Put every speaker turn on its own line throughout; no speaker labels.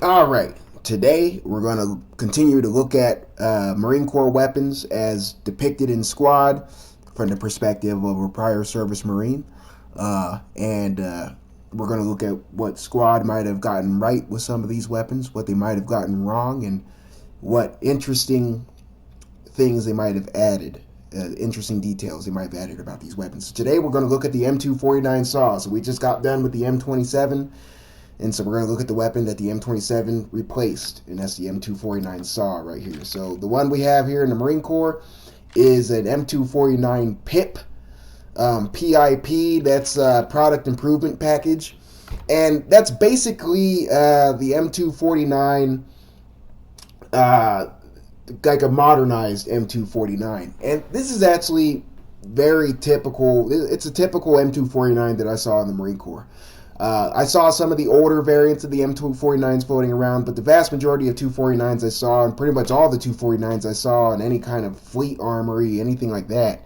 All right. Today we're going to continue to look at Marine Corps weapons as depicted in Squad from the perspective of a prior service Marine. And we're going to look at what Squad might have gotten right with some of these weapons, what they might have gotten wrong, and what interesting things they might have added, interesting details they might have added about these weapons. So today we're going to look at the M249 SAW. So we just got done with the M27. And so we're going to look at the weapon that the M27 replaced, and that's the M249 SAW right here. So the one we have here in the Marine Corps is an M249 PIP, PIP, that's Product Improvement Package. And that's basically the M249, like a modernized M249. And this is actually very typical. It's a typical M249 that I saw in the Marine Corps. I saw some of the older variants of the M249s floating around, but the vast majority of 249s I saw, and pretty much all the 249s I saw in any kind of fleet armory, anything like that,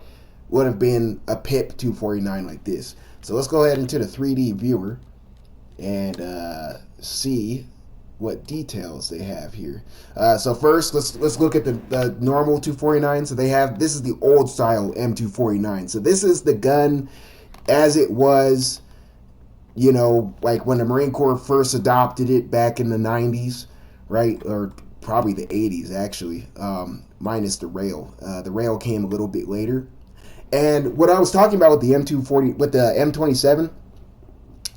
would have been a PIP 249 like this. So let's go ahead into the 3D viewer and see what details they have here. So first, let's look at the normal 249. So they have, this is the old style M249. So this is the gun as it was, you know, like when the Marine Corps first adopted it back in the 90s, right? Or probably the 80s, actually, minus the rail. The rail came a little bit later. And what I was talking about with the M240, with the M27,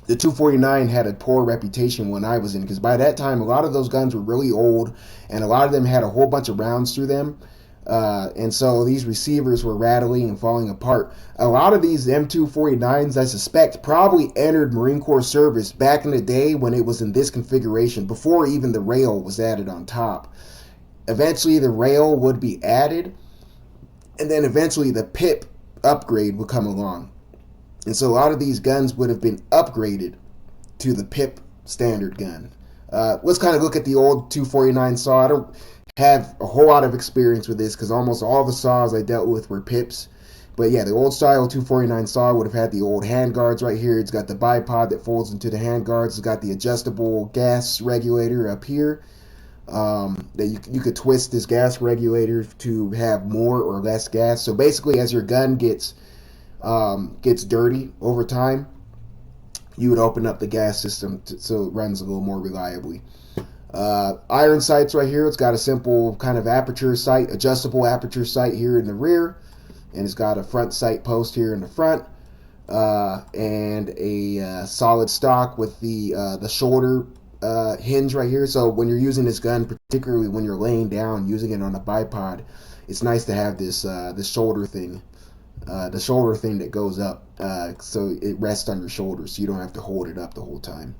the 249 had a poor reputation when I was in, because by that time, a lot of those guns were really old, and a lot of them had a whole bunch of rounds through them. And so these receivers were rattling and falling apart. A lot of these M249s, I suspect, probably entered Marine Corps service back in the day when it was in this configuration, before even the rail was added on top. Eventually, the rail would be added, and then eventually the PIP upgrade would come along. And so a lot of these guns would have been upgraded to the PIP standard gun. Let's kind of look at the old 249 SAW. I don't have a whole lot of experience with this because almost all the saws I dealt with were pips. But yeah, the old style 249 SAW would have had the old handguards right here. It's got the bipod that folds into the handguards. It's got the adjustable gas regulator up here. That you could twist this gas regulator to have more or less gas. So basically, as your gun gets dirty over time, you would open up the gas system so it runs a little more reliably. Iron sights right here. It's got a simple kind of aperture sight, adjustable aperture sight here in the rear, and it's got a front sight post here in the front, and a solid stock with the shoulder hinge right here. So when you're using this gun, particularly when you're laying down using it on a bipod, it's nice to have this shoulder thing. The shoulder thing that goes up, so it rests on your shoulders, so you don't have to hold it up the whole time.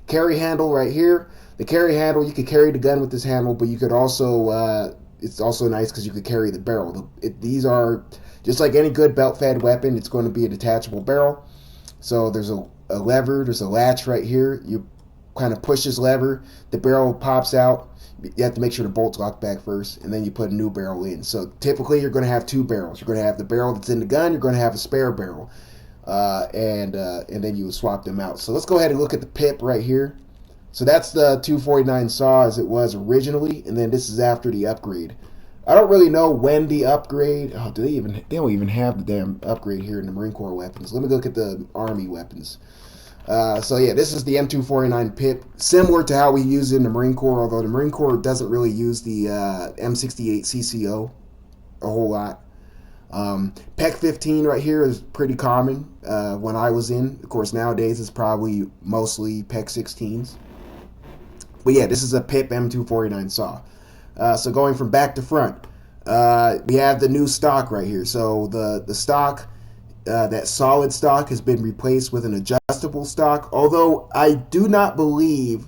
Carry handle right here. The carry handle, you could carry the gun with this handle, but you could also, it's also nice because you could carry the barrel. These are, just like any good belt-fed weapon, it's going to be a detachable barrel. So there's a lever, there's a latch right here. You kind of push this lever, the barrel pops out. You have to make sure the bolt's locked back first, and then you put a new barrel in. So typically you're going to have two barrels. You're going to have the barrel that's in the gun, you're going to have a spare barrel. And then you would swap them out. So let's go ahead and look at the PIP right here. So that's the 249 SAW as it was originally, and then this is after the upgrade. I don't really know when the upgrade. Oh, they don't even have the damn upgrade here in the Marine Corps weapons. Let me look at the Army weapons. So yeah, this is the M249 PIP, similar to how we use it in the Marine Corps, although the Marine Corps doesn't really use the M68 CCO a whole lot. PEC 15 right here is pretty common when I was in. Of course, nowadays it's probably mostly PEC 16s. But yeah, this is a PIP M249 SAW. So going from back to front, we have the new stock right here. So the stock, that solid stock has been replaced with an adjustable stock. Although I do not believe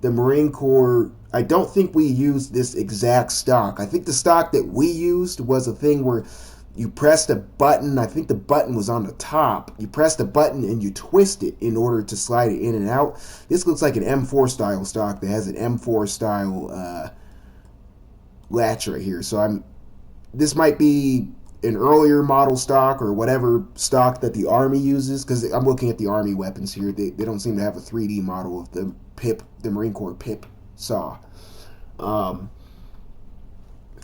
the Marine Corps, I don't think we used this exact stock. I think the stock that we used was a thing where you pressed a button. I think the button was on the top. You press the button and you twist it in order to slide it in and out. This looks like an M4 style stock that has an M4 style latch right here. So this might be an earlier model stock or whatever stock that the Army uses, because I'm looking at the Army weapons here. They don't seem to have a 3D model of the PIP, the Marine Corps PIP saw. Um,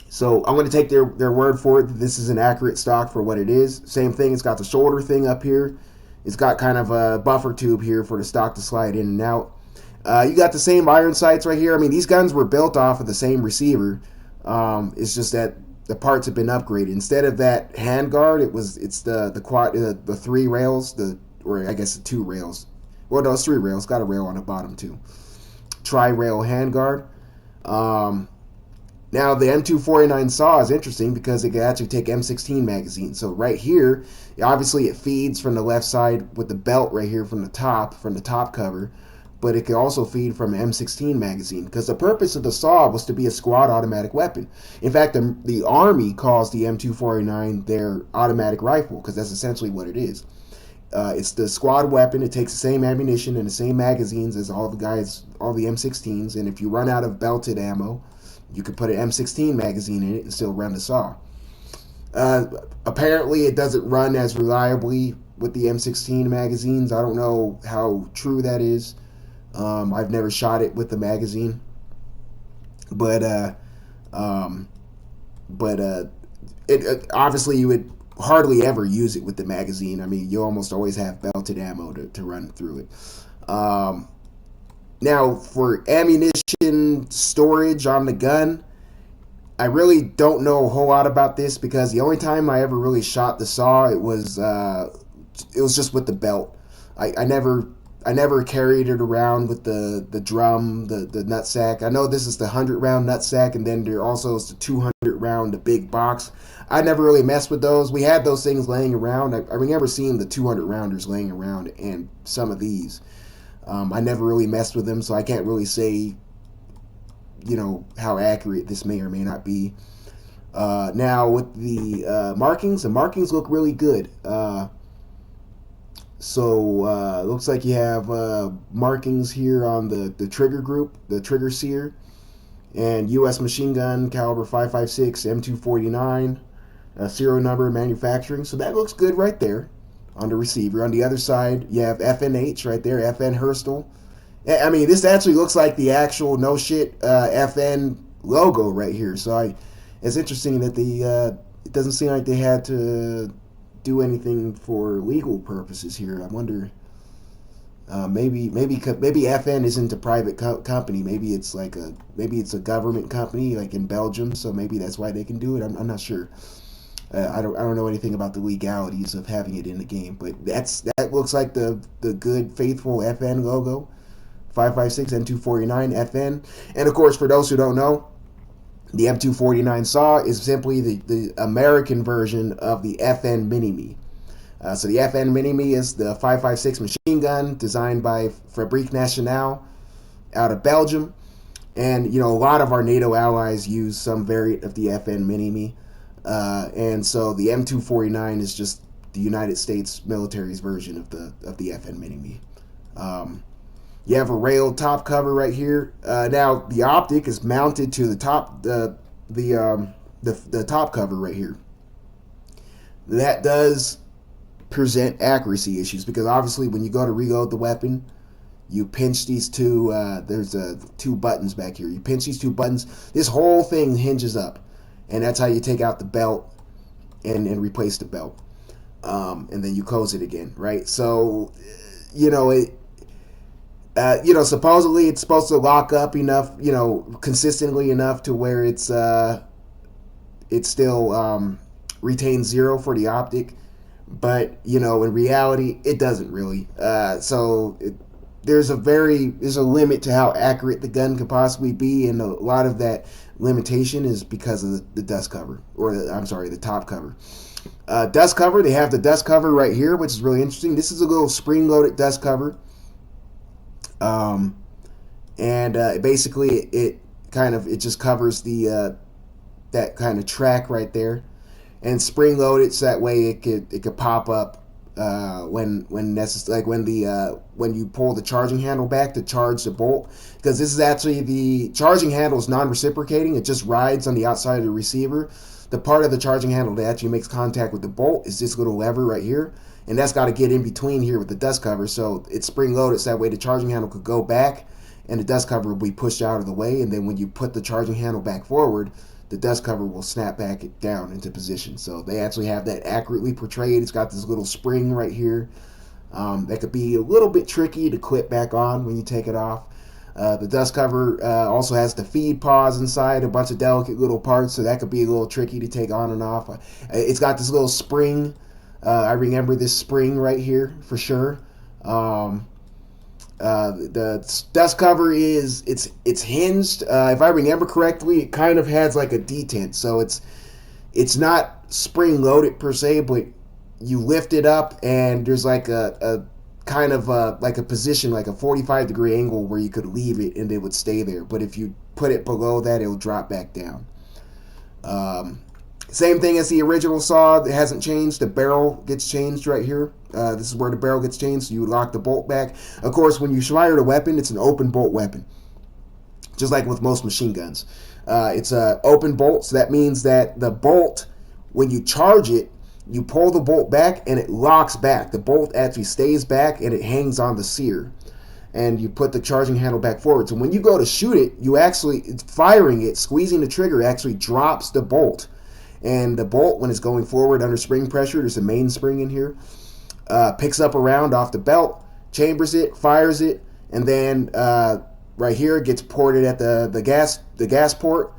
so I'm going to take their word for it that this is an accurate stock for what it is. Same thing, it's got the shoulder thing up here. It's got kind of a buffer tube here for the stock to slide in and out. You got the same iron sights right here. I mean, these guns were built off of the same receiver. It's just that the parts have been upgraded. Instead of that handguard, it's the quad the three rails, or I guess the two rails. Well, no, it's three rails. Got a rail on the bottom too. Tri-rail handguard. Now the M249 SAW is interesting because it can actually take M16 magazines. So right here, obviously it feeds from the left side with the belt right here from the top cover, but it can also feed from an M16 magazine because the purpose of the SAW was to be a squad automatic weapon. In fact, the Army calls the M249 their automatic rifle because that's essentially what it is. It's the squad weapon. It takes the same ammunition and the same magazines as all the M16s, and if you run out of belted ammo, you could put an M16 magazine in it and still run the SAW. Apparently, it doesn't run as reliably with the M16 magazines. I don't know how true that is. I've never shot it with the magazine, but obviously you would hardly ever use it with the magazine. I mean, you almost always have belted ammo to run through it. Now, for ammunition storage on the gun, I really don't know a whole lot about this because the only time I ever really shot the SAW, it was just with the belt. I never carried it around with the drum, the nutsack. I know this is the 100-round nutsack, and then there also is the 200-round, the big box. I never really messed with those. We had those things laying around. I remember seeing the 200-rounders laying around and some of these. I never really messed with them, so I can't really say, how accurate this may or may not be. Now, with the markings look really good. Looks like you have markings here on the trigger group, the trigger sear, and U.S. machine gun caliber 5.56 M249, serial number, manufacturing. So that looks good right there on the receiver. On the other side, you have FNH right there, FN Herstal. I mean, this actually looks like the actual no shit FN logo right here. So it's interesting that it doesn't seem like they had to do anything for legal purposes here. I wonder, maybe FN isn't a private company. Maybe it's a government company like in Belgium. So maybe that's why they can do it. I'm not sure. I don't know anything about the legalities of having it in the game, but that looks like the good faithful FN logo, 5.56 M249 FN, and of course for those who don't know, the M249 SAW is simply the American version of the FN Mini-Me. So the FN Mini-Me is the 5.56 machine gun designed by Fabrique Nationale out of Belgium, and a lot of our NATO allies use some variant of the FN Mini-Me. And so the M249 is just the United States military's version of the FN Mini-Me. You have a railed top cover right here. Now the optic is mounted to the top the top cover right here. That does present accuracy issues because obviously when you go to reload the weapon, you pinch these two. There's two buttons back here. You pinch these two buttons. This whole thing hinges up. And that's how you take out the belt and replace the belt. And then you close it again, right? So, supposedly it's supposed to lock up enough, consistently enough to where it still retains zero for the optic. But, in reality, it doesn't really. There's a limit to how accurate the gun could possibly be, and a lot of that limitation is because of the dust cover, the top cover. Dust cover, they have the dust cover right here, which is really interesting. This is a little spring-loaded dust cover, basically it just covers that kind of track right there, and spring-loaded so that way it could pop up when necessary, like when you pull the charging handle back to charge the bolt, because this is actually the charging handle is non-reciprocating. It just rides on the outside of the receiver. The part of the charging handle that actually makes contact with the bolt is this little lever right here, and that's got to get in between here with the dust cover. So it's spring loaded so that way the charging handle could go back and the dust cover will be pushed out of the way, and then when you put the charging handle back forward, the dust cover will snap back down into position. So they actually have that accurately portrayed. It's got this little spring right here that could be a little bit tricky to clip back on when you take it off. The dust cover also has the feed paws inside, a bunch of delicate little parts, so that could be a little tricky to take on and off. It's got this little spring. I remember this spring right here for sure. The dust cover it's hinged. If I remember correctly, it kind of has like a detent, so it's not spring loaded per se, but you lift it up and there's like a kind of like a position, like a 45-degree angle where you could leave it and it would stay there. But if you put it below that, it'll drop back down. Same thing as the original saw. It hasn't changed. The barrel gets changed right here. This is where the barrel gets changed. So you would lock the bolt back. Of course, when you fire the weapon, it's an open bolt weapon, just like with most machine guns. It's an open bolt, so that means that the bolt, when you charge it, you pull the bolt back and it locks back. The bolt actually stays back and it hangs on the sear. And you put the charging handle back forward. So when you go to shoot it, you actually, firing it, squeezing the trigger actually drops the bolt. And the bolt, when it's going forward under spring pressure, there's a main spring in here, picks up a round off the belt, chambers it, fires it, and then right here it gets ported at the gas port,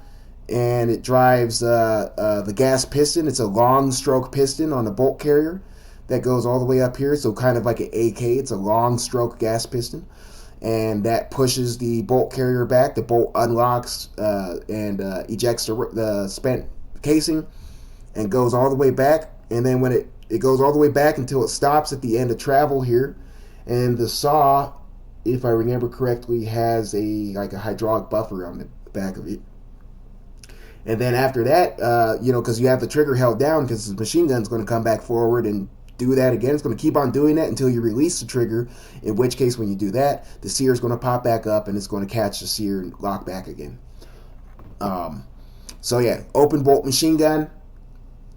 and it drives the gas piston. It's a long stroke piston on the bolt carrier that goes all the way up here, so kind of like an AK. It's a long stroke gas piston, and that pushes the bolt carrier back. The bolt unlocks and ejects the spent casing and goes all the way back. And then when it goes all the way back until it stops at the end of travel here, and the saw, if I remember correctly, has a hydraulic buffer on the back of it. And then after that, because you have the trigger held down, because the machine gun's going to come back forward and do that again. It's going to keep on doing that until you release the trigger, in which case when you do that, the sear is going to pop back up and it's going to catch the sear and lock back again. So yeah, open bolt machine gun.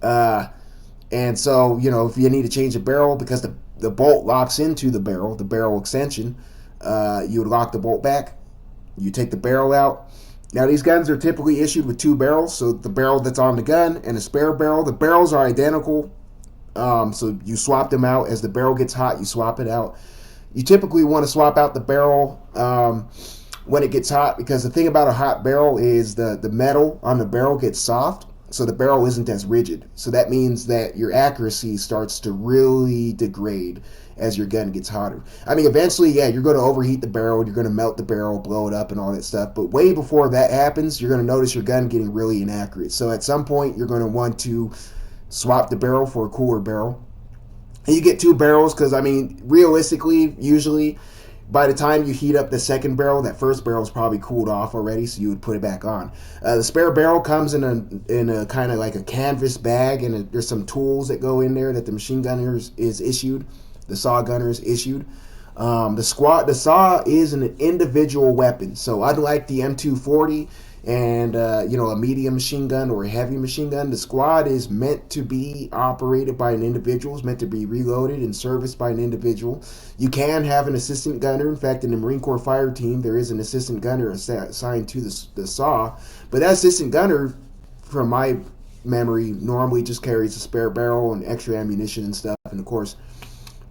And so, if you need to change the barrel because the bolt locks into the barrel extension, you would lock the bolt back. You take the barrel out. Now, these guns are typically issued with two barrels, so the barrel that's on the gun and a spare barrel. The barrels are identical, so you swap them out. As the barrel gets hot, you swap it out. You typically want to swap out the barrel when it gets hot, because the thing about a hot barrel is the metal on the barrel gets soft, so the barrel isn't as rigid. So that means that your accuracy starts to really degrade as your gun gets hotter. I mean, eventually, yeah, you're going to overheat the barrel, you're going to melt the barrel, blow it up and all that stuff, but way before that happens, you're going to notice your gun getting really inaccurate. So at some point, you're going to want to swap the barrel for a cooler barrel. And you get two barrels because, I mean, realistically, usually, by the time you heat up the second barrel, that first barrel is probably cooled off already, so you would put it back on. The spare barrel comes in a kind of like a canvas bag, and there's some tools that go in there that the machine gunner is issued. The saw gunner is issued. The saw is an individual weapon, so unlike the M240 and a medium machine gun or a heavy machine gun, the squad is meant to be operated by an individual. It's meant to be reloaded and serviced by an individual. You can have an assistant gunner. In fact, in the Marine Corps fire team, there is an assistant gunner assigned to the saw, but that assistant gunner, from my memory, normally just carries a spare barrel and extra ammunition and stuff. And of course,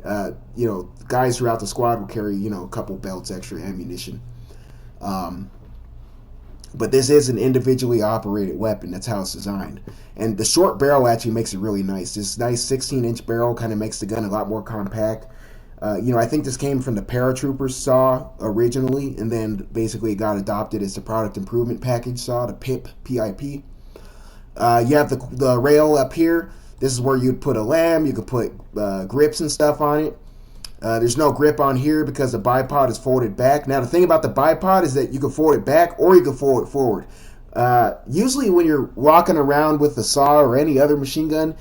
guys throughout the squad will carry a couple belts, extra ammunition. But this is an individually operated weapon. That's how it's designed. And the short barrel actually makes it really nice. This nice 16-inch barrel kind of makes the gun a lot more compact. I think this came from the paratroopers saw originally, and then basically it got adopted as the product improvement package saw, the PIP, P-I-P. You have the rail up here. This is where you'd put a lamb. You could put grips and stuff on it. There's no grip on here because the bipod is folded back. Now, the thing about the bipod is that you can fold it back or you can fold it forward. Usually when you're walking around with the saw or any other machine gun,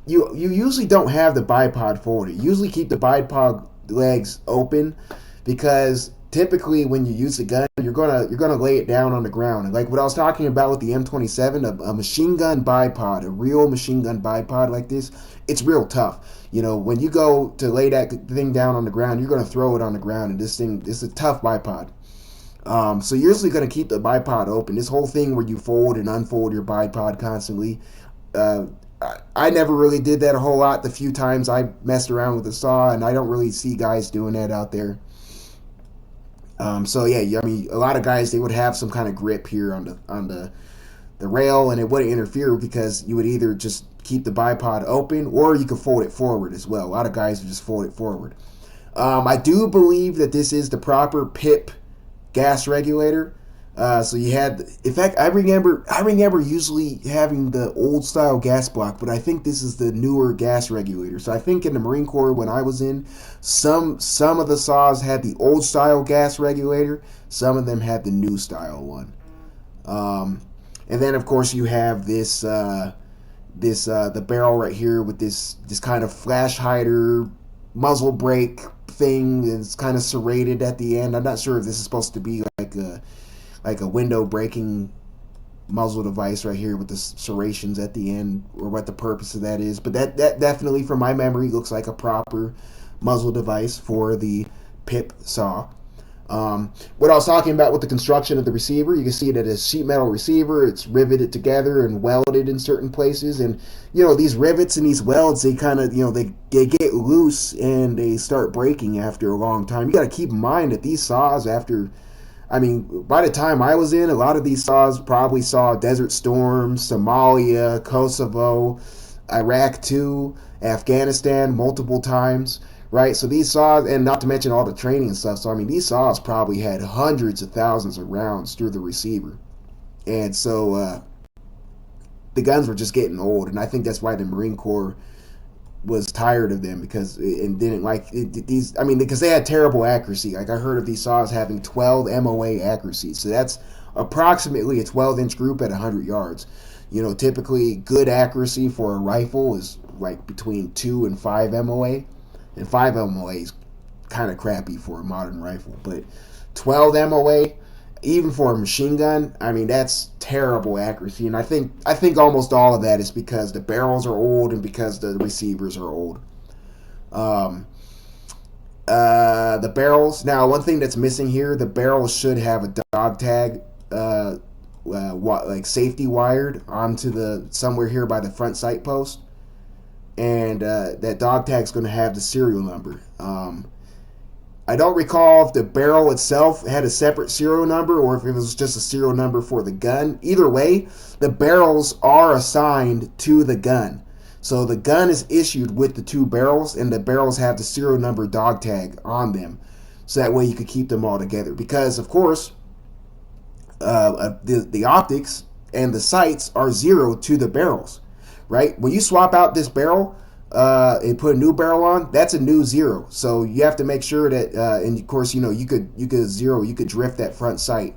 you usually don't have the bipod folded. You usually keep the bipod legs open because typically when you use the gun, you're gonna lay it down on the ground. And like what I was talking about with the M27, a machine gun bipod, a real machine gun bipod like this, it's real tough. When you go to lay that thing down on the ground, you're gonna throw it on the ground, and this is a tough bipod. So you're usually going to keep the bipod open. This whole thing where you fold and unfold your bipod constantly, uh, I never really did that a whole lot. The few times I messed around with the saw, and I don't really see guys doing that out there. So yeah, I mean, a lot of guys, they would have some kind of grip here on the rail, and it wouldn't interfere because you would either just keep the bipod open or you could fold it forward as well. A lot of guys would just fold it forward. I do believe that this is the proper PIP gas regulator. So you had, in fact, I remember usually having the old style gas block, but I think this is the newer gas regulator. So I think in the Marine Corps when I was in, some of the saws had the old style gas regulator, some of them had the new style one. And then of course you have this the barrel right here with this kind of flash hider muzzle brake thing that's kind of serrated at the end. I'm not sure if this is supposed to be like a window braking muzzle device right here with the serrations at the end, or what the purpose of that is. But that definitely, from my memory, looks like a proper muzzle device for the PIP saw. What I was talking about with the construction of the receiver, you can see that it's a sheet metal receiver. It's riveted together and welded in certain places, and these rivets and these welds, they kind of they get loose and they start breaking after a long time. You got to keep in mind that these saws, by the time I was in, a lot of these saws probably saw Desert Storm, Somalia, Kosovo, Iraq too, Afghanistan multiple times, right? So these saws, and not to mention all the training and stuff. So these saws probably had hundreds of thousands of rounds through the receiver, and so the guns were just getting old. And I think that's why the Marine Corps was tired of them, because and didn't like these. Because they had terrible accuracy. Like, I heard of these saws having 12 MOA accuracy, so that's approximately a 12-inch group at 100 yards. Typically good accuracy for a rifle is like between 2 and 5 MOA, and 5 MOA is kind of crappy for a modern rifle, but 12 MOA, even for a machine gun, that's terrible accuracy. And I think almost all of that is because the barrels are old and because the receivers are old. The barrels, now one thing that's missing here, the barrels should have a dog tag, like safety wired onto the somewhere here by the front sight post, and that dog tag's going to have the serial number. I don't recall if the barrel itself had a separate serial number or if it was just a serial number for the gun. Either way, the barrels are assigned to the gun. So the gun is issued with the two barrels, and the barrels have the serial number dog tag on them. So that way you could keep them all together. Because, of course, the optics and the sights are zero to the barrels, right? When you swap out this barrel and put a new barrel on, that's a new zero. So you have to make sure that, and of course, you could drift that front sight.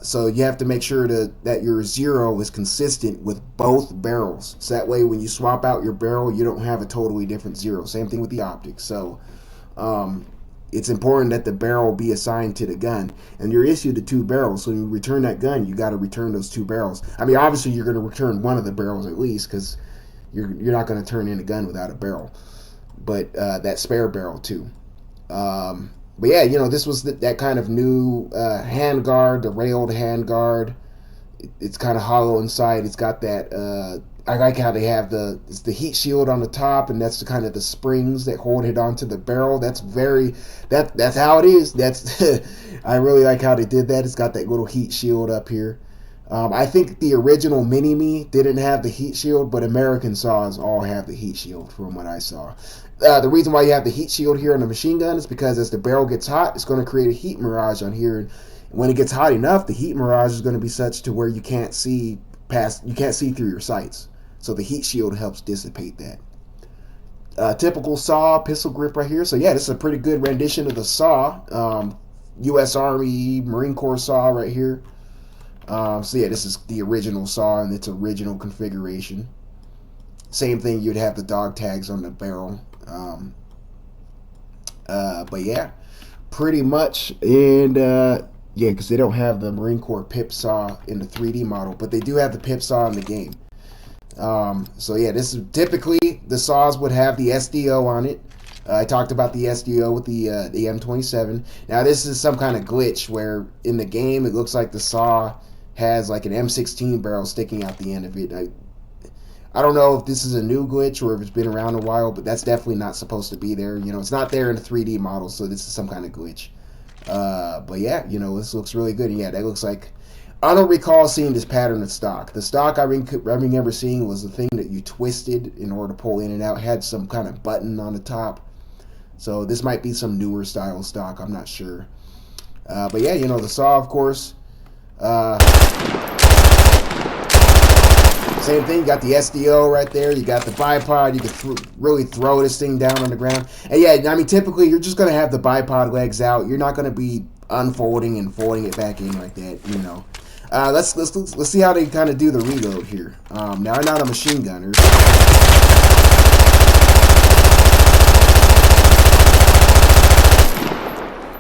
So you have to make sure that your zero is consistent with both barrels. So that way, when you swap out your barrel, you don't have a totally different zero. Same thing with the optics. So it's important that the barrel be assigned to the gun, and you're issued the two barrels. So when you return that gun, you got to return those two barrels. Obviously, you're going to return one of the barrels at least, because you're not going to turn in a gun without a barrel, but that spare barrel too. But yeah, this was that kind of new hand guard, the railed hand guard. It's kind of hollow inside. It's got that. I like how they have the heat shield on the top, and that's the kind of the springs that hold it onto the barrel. That's how it is. I really like how they did that. It's got that little heat shield up here. I think the original Mini-Me didn't have the heat shield, but American saws all have the heat shield from what I saw. The reason why you have the heat shield here on the machine gun is because as the barrel gets hot, it's going to create a heat mirage on here. And when it gets hot enough, the heat mirage is going to be such to where you can't see through your sights. So the heat shield helps dissipate that. Typical saw pistol grip right here. So yeah, this is a pretty good rendition of the saw. U.S. Army Marine Corps saw right here. So yeah, this is the original saw in its original configuration. Same thing, you'd have the dog tags on the barrel. But yeah, pretty much. And yeah, because they don't have the Marine Corps pip saw in the 3D model, but they do have the pip saw in the game. So yeah, this is typically the saws would have the SDO on it. I talked about the SDO with the M27. Now this is some kind of glitch where in the game it looks like the SAW has like an M16 barrel sticking out the end of it. I don't know if this is a new glitch or if it's been around a while, but that's definitely not supposed to be there. It's not there in the 3D model, so this is some kind of glitch. But yeah, this looks really good. And yeah, that looks like, I don't recall seeing this pattern of stock. The stock I remember seeing was the thing that you twisted in order to pull in and out. It had some kind of button on the top. So this might be some newer style stock. I'm not sure. But yeah, the SAW, of course. Same thing. You got the SDO right there. You got the bipod. You can really throw this thing down on the ground. And yeah, I mean, typically you're just gonna have the bipod legs out. You're not gonna be unfolding and folding it back in like that. Let's see how they kind of do the reload here. Now I'm not a machine gunner.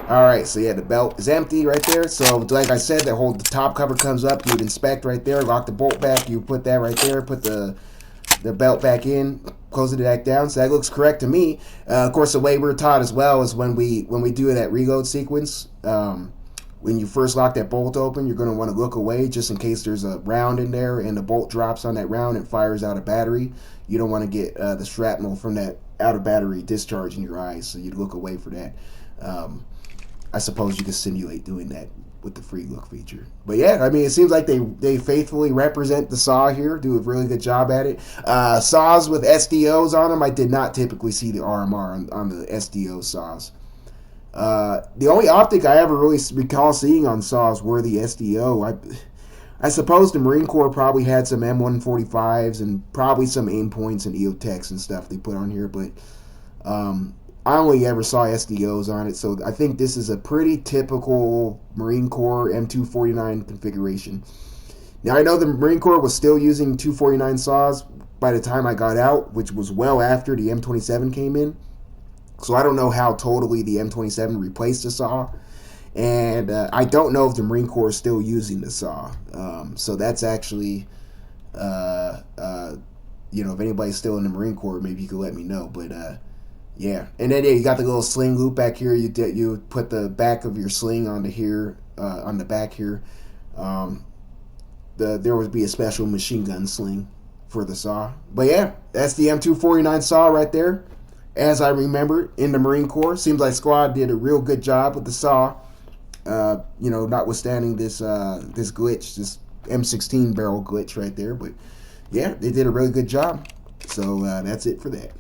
Alright, so yeah, the belt is empty right there. So like I said, the top cover comes up, you'd inspect right there, lock the bolt back, you put that right there, put the belt back in, close it back down. So that looks correct to me. Of course, the way we're taught as well is when we do that reload sequence, when you first lock that bolt open, you're going to want to look away just in case there's a round in there and the bolt drops on that round and fires out a battery. You don't want to get the shrapnel from that out of battery discharge in your eyes, so you'd look away for that. I suppose you could simulate doing that with the free look feature. But yeah, I mean, it seems like they faithfully represent the SAW here, do a really good job at it. SAWs with SDOs on them, I did not typically see the RMR on the SDO SAWs. The only optic I ever really recall seeing on SAWs were the SDO. I suppose the Marine Corps probably had some M145s and probably some aim points and EOTechs and stuff they put on here, but I only ever saw SDOs on it, so I think this is a pretty typical Marine Corps M249 configuration. Now, I know the Marine Corps was still using 249 SAWs by the time I got out, which was well after the M27 came in. So I don't know how totally the M27 replaced the SAW. And I don't know if the Marine Corps is still using the SAW. So that's actually, if anybody's still in the Marine Corps, maybe you could let me know. But yeah, and then you got the little sling loop back here. You put the back of your sling onto here, on the back here. There would be a special machine gun sling for the SAW. But yeah, that's the M249 SAW right there. As I remember, in the Marine Corps, seems like Squad did a real good job with the SAW. Notwithstanding this glitch, this M16 barrel glitch right there. But yeah, they did a really good job. So that's it for that.